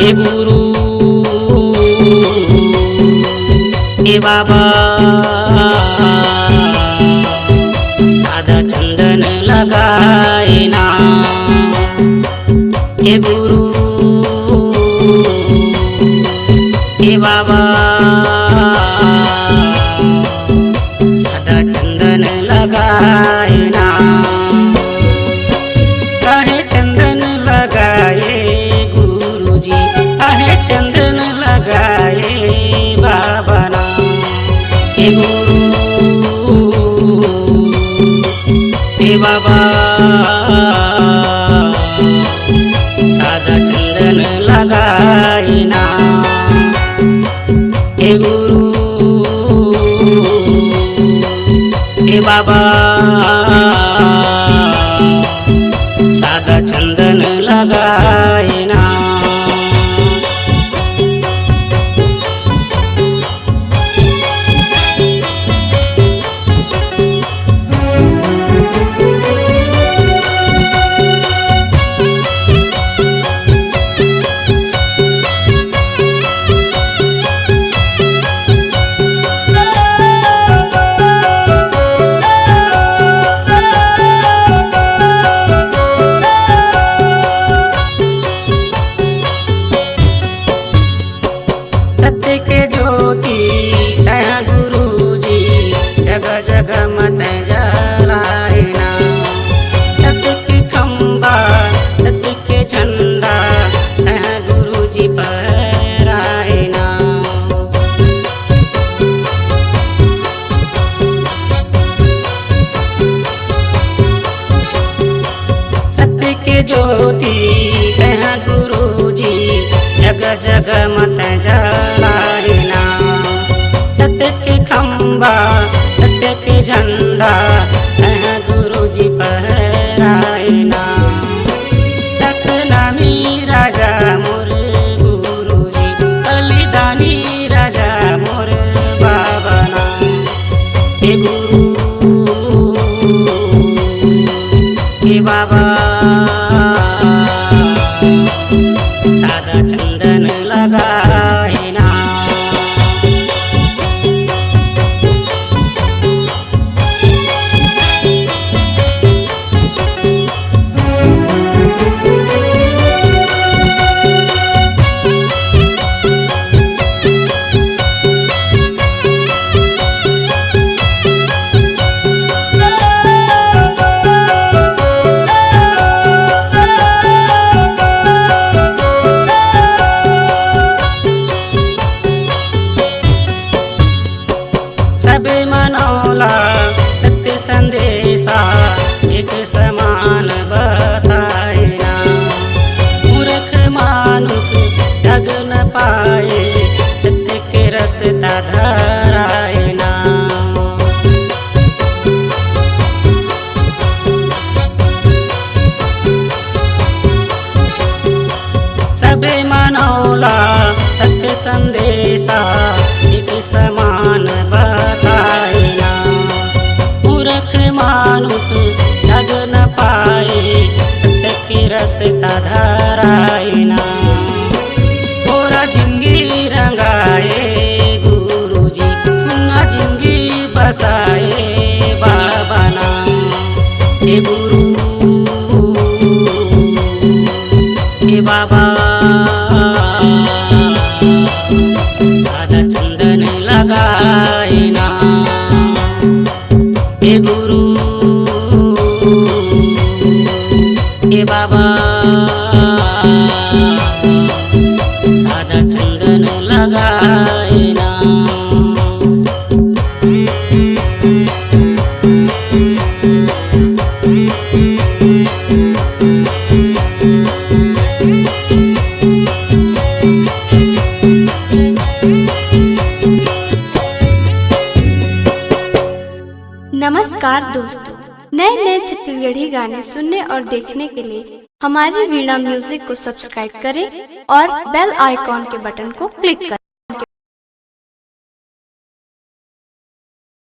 हे गुरु हे बाबा सादा चंदन लगाए ना। हे गुरु हे बाबा सादा चंदन लगाए ना। काहे चंदन लगाए गुरुजी, काहे चंदन लगाए बाबा ना। हे गुरु हे बाबा सादा चंदन लगाए ना। हे गुरु हे बाबा सादा चंदन लगाए ना। सत्य के ज्योति तह गुरुजी जग जग मत जलाए ना। सत्य के खंबा सत्य के झंडा तह गुरुजी फहराए ना। सत्य के ज्योति तह गुरुजी जग जग मत जलाए ना। सत्य के खंबा सत्य के झंडा तह गुरुजी फहराए ना। सतनामी राजा मोर गुरुजी, बलिदानी राजा मोर बाबा ना। हे गुरु हे बाबा सादा चंदन लगाए ना। सबे मनौला सत्य संदेशा एक समान बताए ना। मूर्ख मानुष जग न पाए सत्य के रास्ता धराए ना। सबे मनौला सत्य संदेशा एक समान बताए ना। मूर्ख मानुष जग न पाए सत्य के रास्ता धराए ना। पूरा जिंदगी रंगाए गुरुजी, सुना जिंदगी बसाए बाबा ना। हे गुरु हे बाबा सादा चंदन लगाए ना। हे गुरु हे बाबा सादा चंदन लगाए ना। नमस्कार दोस्तों, नए नए छत्तीसगढ़ी गाने सुनने और देखने के लिए हमारी वीणा म्यूजिक को सब्सक्राइब करें और बेल आइकॉन के बटन को क्लिक करें।